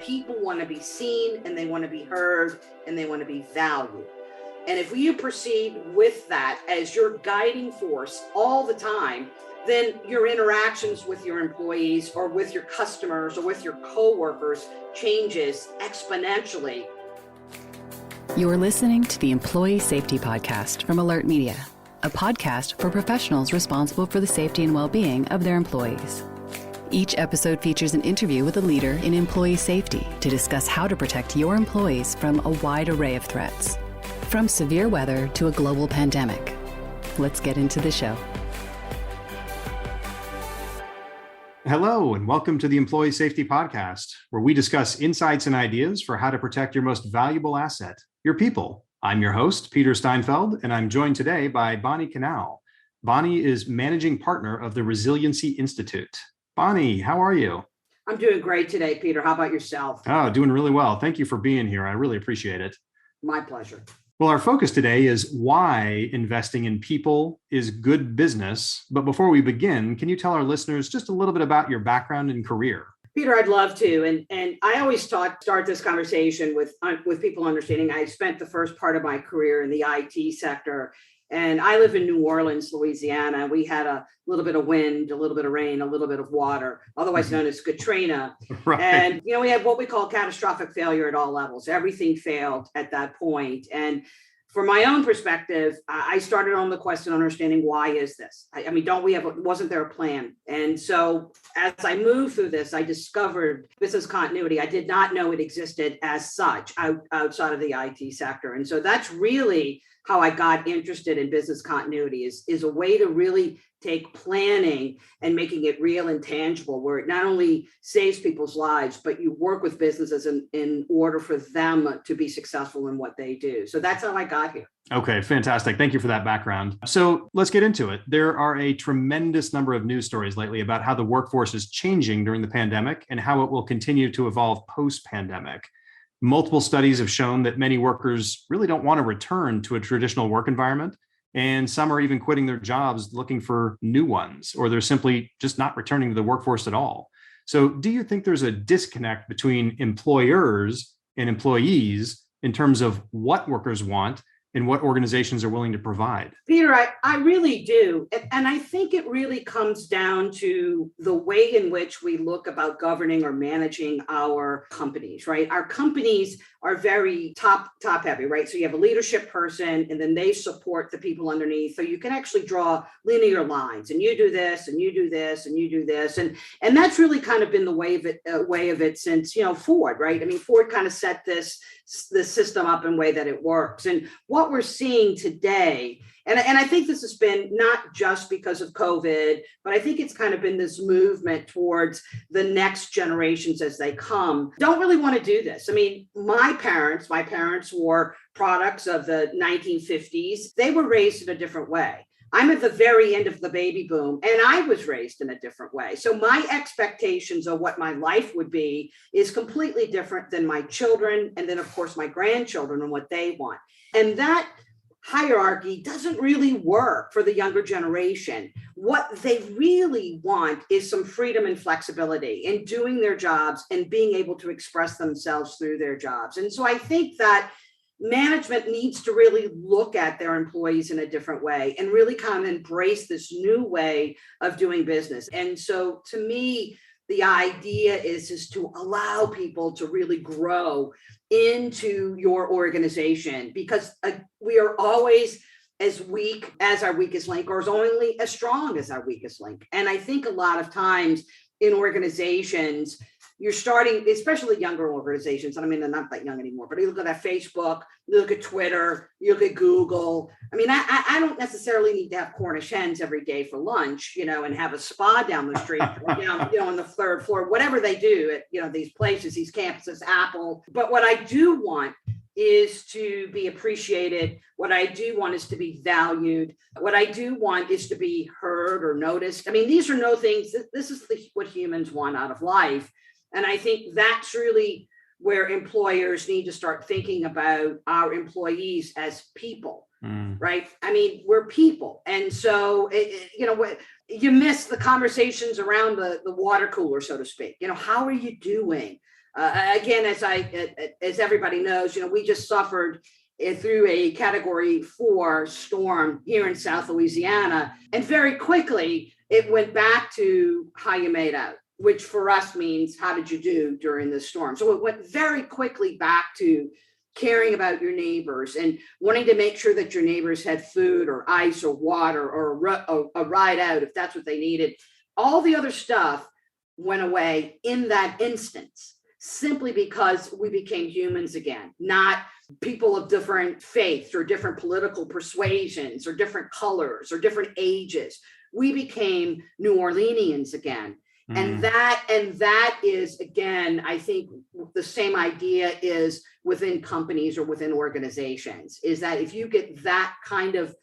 People want to be seen and they want to be heard and they want to be valued. And if you proceed with that as your guiding force all the time, then your interactions with your employees or with your customers or with your coworkers changes exponentially. You're listening to the Employee Safety Podcast from Alert Media, a podcast for professionals responsible for the safety and well-being of their employees. Each episode features an interview with a leader in employee safety to discuss how to protect your employees from a wide array of threats, from severe weather to a global pandemic. Let's get into the show. Hello, and welcome to the Employee Safety Podcast, where we discuss insights and ideas for how to protect your most valuable asset, your people. I'm your host, Peter Steinfeld, and I'm joined today by Bonnie Canal. Bonnie is managing partner of the Resiliency Institute. Bonnie, how are you? I'm doing great today, Peter. How about yourself? Oh, doing really well. Thank you for being here. I really appreciate it. My pleasure. Well, our focus today is why investing in people is good business. But before we begin, can you tell our listeners just a little bit about your background and career? Peter, I'd love to. And I always start this conversation with people understanding I spent the first part of my career in the IT sector. And I live in New Orleans, Louisiana. We had a little bit of wind, a little bit of rain, a little bit of water, otherwise known as Katrina. Right. And, we had what we call catastrophic failure at all levels. Everything failed at that point. And from my own perspective, I started on the question, understanding why is this? Wasn't there a plan? And so as I moved through this, I discovered business continuity. I did not know it existed as such outside of the IT sector. And so that's really how I got interested in business continuity is a way to really take planning and making it real and tangible, where it not only saves people's lives, but you work with businesses in order for them to be successful in what they do. So that's how I got here. Okay, fantastic. Thank you for that background. So let's get into it. There are a tremendous number of news stories lately about how the workforce is changing during the pandemic and how it will continue to evolve post-pandemic. Multiple studies have shown that many workers really don't want to return to a traditional work environment, and some are even quitting their jobs looking for new ones, or they're simply just not returning to the workforce at all. So do you think there's a disconnect between employers and employees in terms of what workers want and what organizations are willing to provide? Peter, I really do. And I think it really comes down to the way in which we look about governing or managing our companies, right? Our companies are very top heavy, right? So you have a leadership person and then they support the people underneath. So you can actually draw linear lines and you do this and you do this and you do this. And that's really kind of been the way of it since, Ford, right? I mean, Ford kind of set this system up in a way that it works. And what we're seeing today, and I think this has been not just because of COVID, but I think it's kind of been this movement towards the next generations as they come, don't really want to do this. I mean, my parents were products of the 1950s. They were raised in a different way. I'm at the very end of the baby boom, and I was raised in a different way. So my expectations of what my life would be is completely different than my children, and then, of course, my grandchildren and what they want. And that hierarchy doesn't really work for the younger generation. What they really want is some freedom and flexibility in doing their jobs and being able to express themselves through their jobs. And so I think that management needs to really look at their employees in a different way and really kind of embrace this new way of doing business. And so to me, the idea is to allow people to really grow into your organization, because we are always as weak as our weakest link, or as only as strong as our weakest link. And I think a lot of times in organizations, you're starting, especially younger organizations, and I mean, they're not that young anymore, but you look at that Facebook, you look at Twitter, you look at Google. I mean, I don't necessarily need to have Cornish hens every day for lunch, and have a spa down the street, or down, on the third floor, whatever they do at, these places, these campuses, Apple. But what I do want is to be appreciated. What I do want is to be valued. What I do want is to be heard or noticed. I mean, these are no things, this is what humans want out of life. And I think that's really where employers need to start thinking about our employees as people, right? I mean, we're people. And so, you miss the conversations around the water cooler, so to speak. How are you doing? Again, as everybody knows, we just suffered through a Category 4 storm here in South Louisiana, and very quickly it went back to how you made out, which for us means how did you do during the storm. So it went very quickly back to caring about your neighbors and wanting to make sure that your neighbors had food or ice or water or a ride out if that's what they needed. All the other stuff went away in that instance, simply because we became humans again, not people of different faiths or different political persuasions or different colors or different ages. We became New Orleanians again. And that is, again, I think the same idea is within companies or within organizations, is that if you get that kind of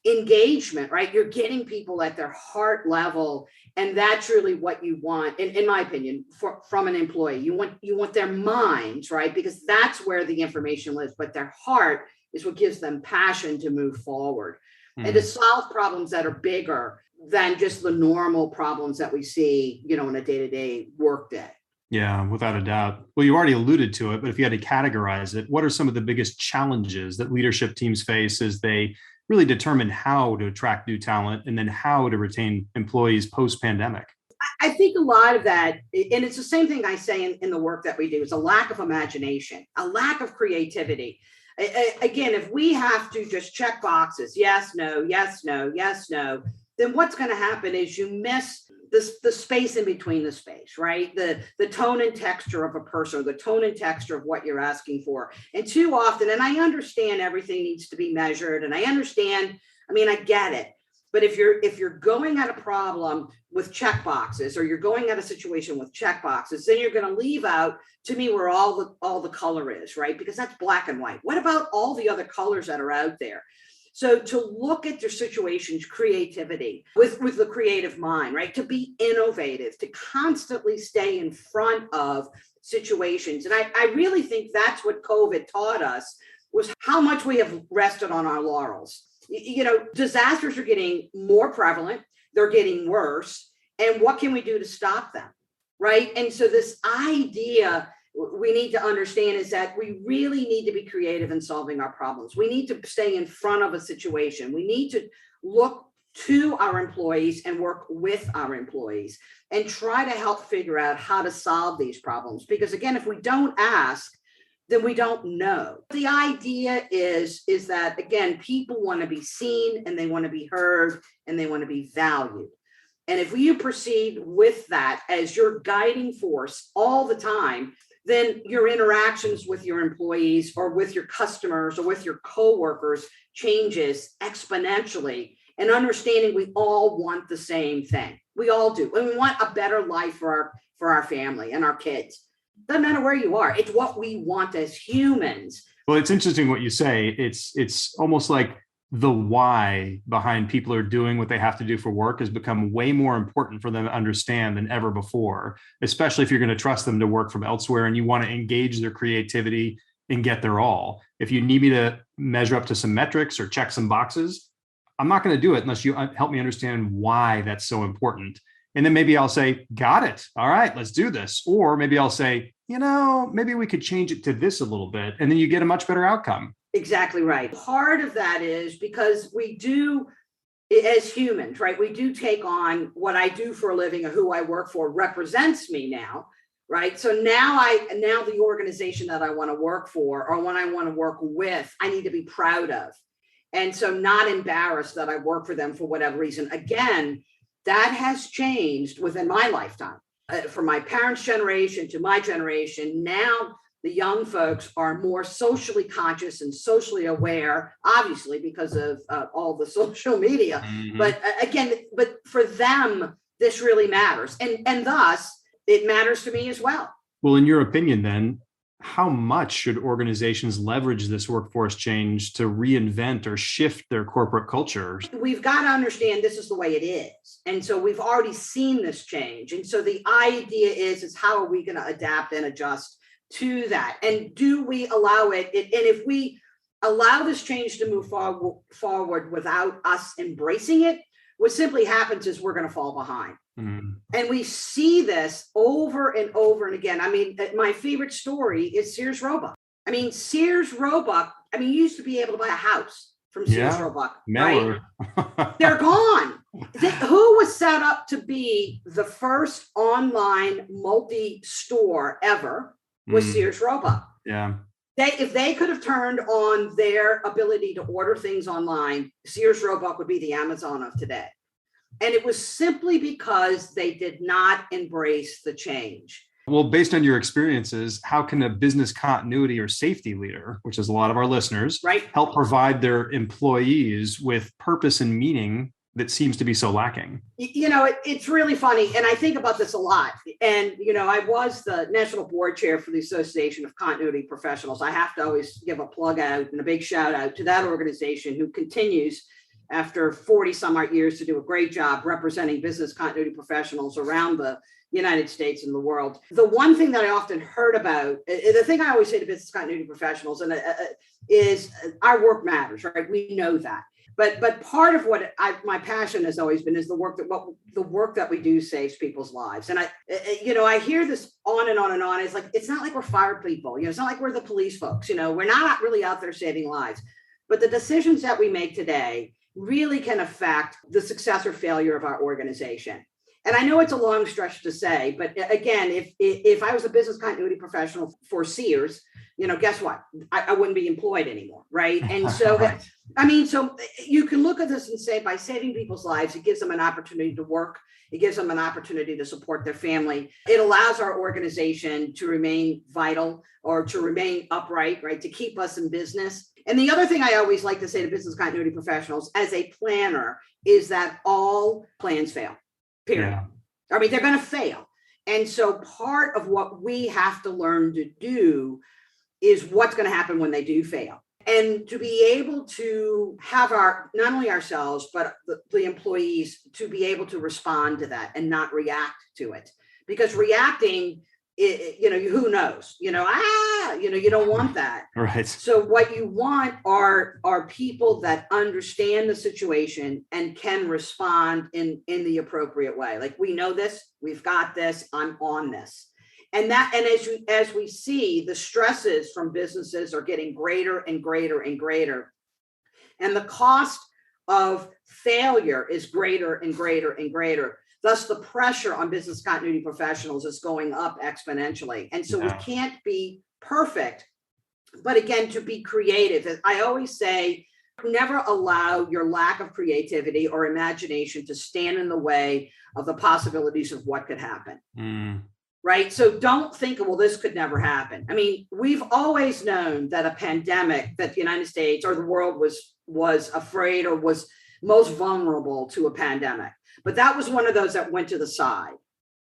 engagement, right, you're getting people at their heart level. And that's really what you want, in my opinion, from an employee. You want their minds, right? Because that's where the information lives, but their heart is what gives them passion to move forward and to solve problems that are bigger than just the normal problems that we see, in a day-to-day work day. Yeah, without a doubt. Well, you already alluded to it, but if you had to categorize it, what are some of the biggest challenges that leadership teams face as they really determine how to attract new talent and then how to retain employees post-pandemic? I think a lot of that, and it's the same thing I say in the work that we do, is a lack of imagination, a lack of creativity. Again, if we have to just check boxes, yes, no, yes, no, yes, no, then what's going to happen is you miss the space in between the space, right? The tone and texture of a person, the tone and texture of what you're asking for. And too often, and I understand everything needs to be measured, and I get it. But if you're going at a problem with check boxes, or you're going at a situation with check boxes, then you're going to leave out, to me, where all the color is, right? Because that's black and white. What about all the other colors that are out there? So to look at your situation's creativity with the creative mind, right? To be innovative, to constantly stay in front of situations. And I really think that's what COVID taught us, was how much we have rested on our laurels. Disasters are getting more prevalent, they're getting worse. And what can we do to stop them, right? And so this idea we need to understand is that we really need to be creative in solving our problems. We need to stay in front of a situation. We need to look to our employees and work with our employees and try to help figure out how to solve these problems. Because again, if we don't ask, then we don't know. The idea is that, again, people want to be seen and they want to be heard and they want to be valued. And if you proceed with that as your guiding force all the time, then your interactions with your employees or with your customers or with your coworkers changes exponentially. And understanding we all want the same thing. We all do. And we want a better life for our family and our kids. Doesn't matter where you are. It's what we want as humans. Well, it's interesting what you say. It's almost like the why behind people are doing what they have to do for work has become way more important for them to understand than ever before, especially if you're going to trust them to work from elsewhere and you want to engage their creativity and get their all. If you need me to measure up to some metrics or check some boxes, I'm not going to do it unless you help me understand why that's so important. And then maybe I'll say, got it. All right, let's do this. Or maybe I'll say, maybe we could change it to this a little bit. And then you get a much better outcome. Exactly right. Part of that is because we do, as humans, right, we do take on what I do for a living or who I work for represents me now, right? So now the organization that I want to work for or when I want to work with, I need to be proud of. And so not embarrassed that I work for them for whatever reason. Again, that has changed within my lifetime. From my parents' generation to my generation, now the young folks are more socially conscious and socially aware, obviously because of all the social media. Mm-hmm. But for them, this really matters. And thus, it matters to me as well. Well, in your opinion, then, how much should organizations leverage this workforce change to reinvent or shift their corporate culture? We've got to understand this is the way it is. And so we've already seen this change. And so the idea is how are we going to adapt and adjust to that? And do we allow it? And if we allow this change to move forward without us embracing it, what simply happens is we're going to fall behind. Mm. And we see this over and over and again. I mean, my favorite story is Sears Roebuck. I mean, Sears Roebuck, you used to be able to buy a house from Sears Roebuck, right? They're gone. Who was set up to be the first online multi-store ever was Sears Roebuck. Yeah. If they could have turned on their ability to order things online, Sears Roebuck would be the Amazon of today. And it was simply because they did not embrace the change. Well, based on your experiences, how can a business continuity or safety leader, which is a lot of our listeners, right, help provide their employees with purpose and meaning that seems to be so lacking? It's really funny. And I think about this a lot. And, I was the national board chair for the Association of Continuity Professionals. I have to always give a plug out and a big shout out to that organization who continues after 40 some odd years to do a great job representing business continuity professionals around the United States and the world. The one thing that I often heard about, the thing I always say to business continuity professionals is our work matters, right? We know that. But part of what my passion has always been is the work that we do saves people's lives. And I hear this on and on and on. It's not like we're fire people. It's not like we're the police folks. We're not really out there saving lives. But the decisions that we make today really can affect the success or failure of our organization. And I know it's a long stretch to say, but again, if I was a business continuity professional for Sears, guess what? I wouldn't be employed anymore, right? And so, Right. So you can look at this and say, by saving people's lives, it gives them an opportunity to work. It gives them an opportunity to support their family. It allows our organization to remain vital or to remain upright, right? To keep us in business. And the other thing I always like to say to business continuity professionals as a planner is that all plans fail. Period. Yeah. They're going to fail. And so part of what we have to learn to do is what's going to happen when they do fail. And to be able to have not only ourselves, but the employees to be able to respond to that and not react to it. Because reacting, who knows, you don't want that. Right. So what you want are people that understand the situation and can respond in the appropriate way. Like, we know this, we've got this, I'm on this. And as we see, the stresses from businesses are getting greater and greater and greater. And the cost of failure is greater and greater and greater. Thus, the pressure on business continuity professionals is going up exponentially. And so we can't be perfect, but again, to be creative. I always say, never allow your lack of creativity or imagination to stand in the way of the possibilities of what could happen. Right? So don't think, well, this could never happen. We've always known that a pandemic, that the United States or the world was afraid or was most vulnerable to a pandemic. But that was one of those that went to the side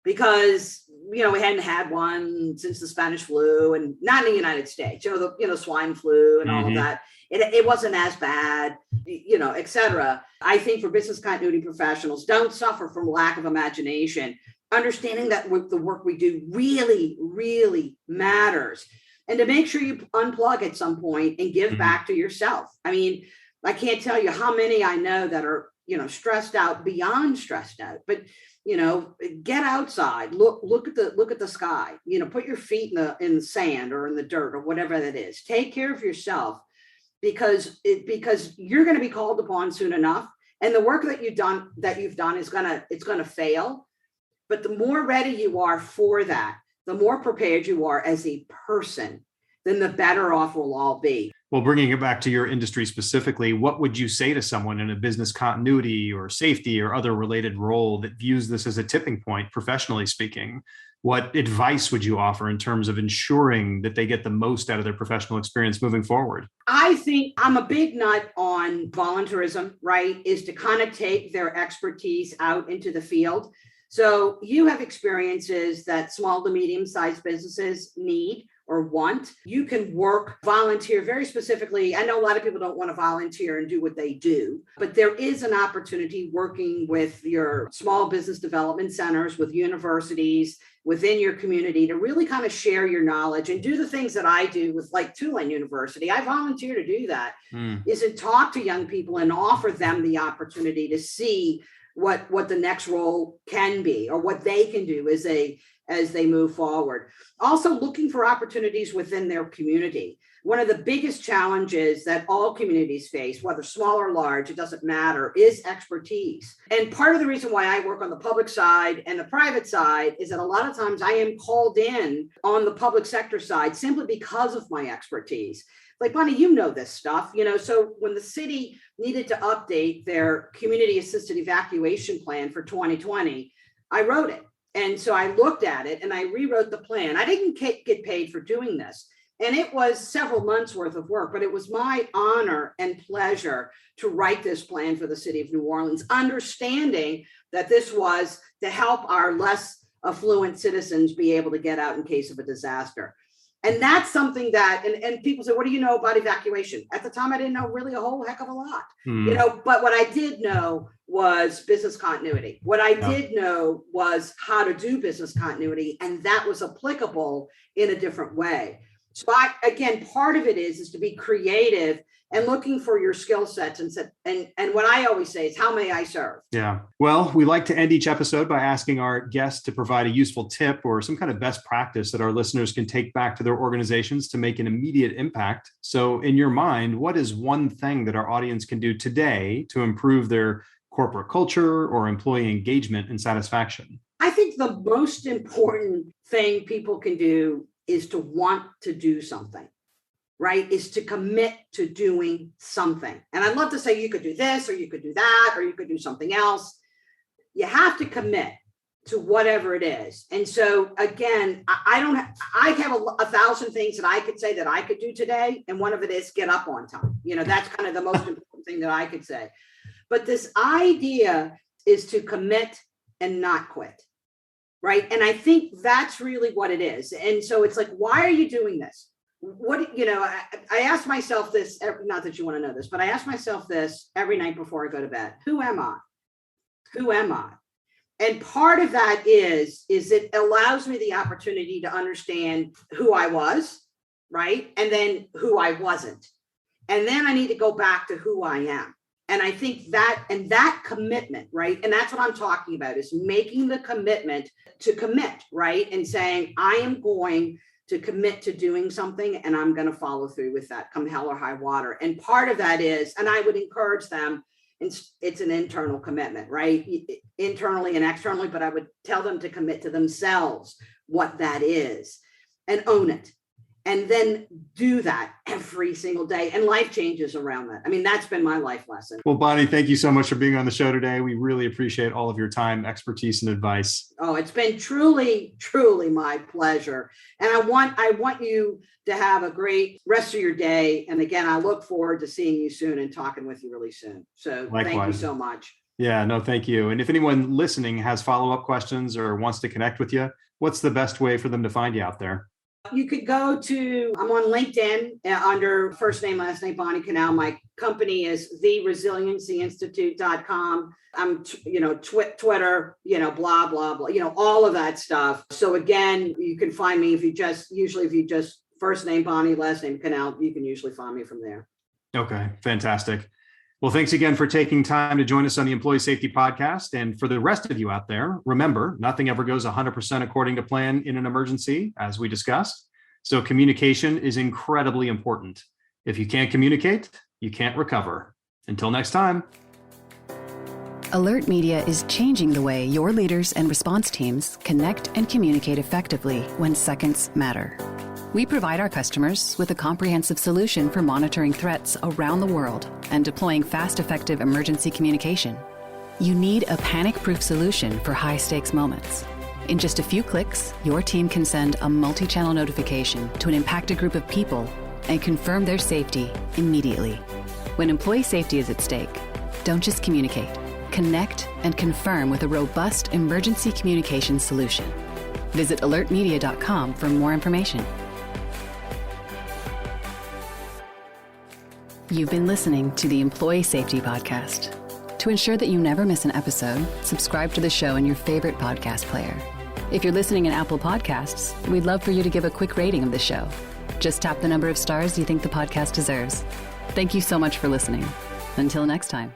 because, we hadn't had one since the Spanish flu, and not in the United States, the swine flu and all of that. It wasn't as bad, et cetera. I think for business continuity professionals, don't suffer from lack of imagination, understanding that the work we do really, really matters. And to make sure you unplug at some point and give back to yourself. I can't tell you how many I know that are, stressed out, beyond stressed out, but, get outside, look at the sky, put your feet in the sand or in the dirt or whatever that is. Take care of yourself because you're going to be called upon soon enough. And the work that you've done is going to fail. But the more ready you are for that, the more prepared you are as a person, then the better off we'll all be. Well, bringing it back to your industry specifically, what would you say to someone in a business continuity or safety or other related role that views this as a tipping point, professionally speaking? What advice would you offer in terms of ensuring that they get the most out of their professional experience moving forward? I think I'm a big nut on volunteerism, right? Is to kind of take their expertise out into the field. So you have experiences that small to medium-sized businesses need or want. You can volunteer very specifically. I know a lot of people don't want to volunteer and do what they do, but there is an opportunity working with your small business development centers, with universities, within your community to really kind of share your knowledge and do the things that I do with like Tulane University. I volunteer to do that, is to talk to young people and offer them the opportunity to see what the next role can be or what they can do as they move forward. Also looking for opportunities within their community. One of the biggest challenges that all communities face, whether small or large, it doesn't matter, is expertise. And part of the reason why I work on the public side and the private side is that a lot of times I am called in on the public sector side simply because of my expertise. Like, Bonnie, you know this stuff, so when the city needed to update their community assisted evacuation plan for 2020, I wrote it. And so I looked at it and I rewrote the plan. I didn't get paid for doing this. And it was several months worth of work, but it was my honor and pleasure to write this plan for the city of New Orleans, understanding that this was to help our less affluent citizens be able to get out in case of a disaster. And that's something that, and people say, what do you know about evacuation? At the time, I didn't know really a whole heck of a lot, but what I did know was business continuity. What I did know was how to do business continuity, and that was applicable in a different way. So again, part of it is to be creative and looking for your skill sets and what I always say is, how may I serve? Yeah. Well, we like to end each episode by asking our guests to provide a useful tip or some kind of best practice that our listeners can take back to their organizations to make an immediate impact. So in your mind, what is one thing that our audience can do today to improve their corporate culture or employee engagement and satisfaction? I think the most important thing people can do is to want to do something, right? Is to commit to doing something. And I'd love to say you could do this, or you could do that, or you could do something else. You have to commit to whatever it is. And so again, I have 1,000 things that I could say that I could do today. And one of it is get up on time. That's kind of the most important thing that I could say. But this idea is to commit and not quit. Right. And I think that's really what it is. And so it's like, why are you doing this? I ask myself this, not that you want to know this, but I ask myself this every night before I go to bed. Who am I? Who am I? And part of that is it allows me the opportunity to understand who I was, right? And then who I wasn't. And then I need to go back to who I am. And I think that commitment, right? And that's what I'm talking about, is making the commitment to commit, right? And saying, I am going to commit to doing something and I'm going to follow through with that come hell or high water. And part of that is, and I would encourage them, it's an internal commitment, right? Internally and externally, but I would tell them to commit to themselves what that is and own it. And then do that every single day. And life changes around that. I mean, that's been my life lesson. Well, Bonnie, thank you so much for being on the show today. We really appreciate all of your time, expertise, and advice. Oh, it's been truly, truly my pleasure. And I want you to have a great rest of your day. And again, I look forward to seeing you soon and talking with you really soon. So Likewise. Thank you so much. Yeah, no, thank you. And if anyone listening has follow-up questions or wants to connect with you, what's the best way for them to find you out there? You could go to, I'm on LinkedIn under first name, last name, Bonnie Canal. My company is theresiliencyinstitute.com. I'm, Twitter, blah, blah, blah, all of that stuff. So again, you can find me if you just first name, Bonnie, last name, Canal, you can usually find me from there. Okay, fantastic. Well, thanks again for taking time to join us on the Employee Safety Podcast. And for the rest of you out there, remember, nothing ever goes 100% according to plan in an emergency, as we discussed. So communication is incredibly important. If you can't communicate, you can't recover. Until next time. Alert Media is changing the way your leaders and response teams connect and communicate effectively when seconds matter. We provide our customers with a comprehensive solution for monitoring threats around the world and deploying fast, effective emergency communication. You need a panic-proof solution for high-stakes moments. In just a few clicks, your team can send a multi-channel notification to an impacted group of people and confirm their safety immediately. When employee safety is at stake, don't just communicate. Connect and confirm with a robust emergency communication solution. Visit alertmedia.com for more information. You've been listening to the Employee Safety Podcast. To ensure that you never miss an episode, subscribe to the show in your favorite podcast player. If you're listening in Apple Podcasts, we'd love for you to give a quick rating of the show. Just tap the number of stars you think the podcast deserves. Thank you so much for listening. Until next time.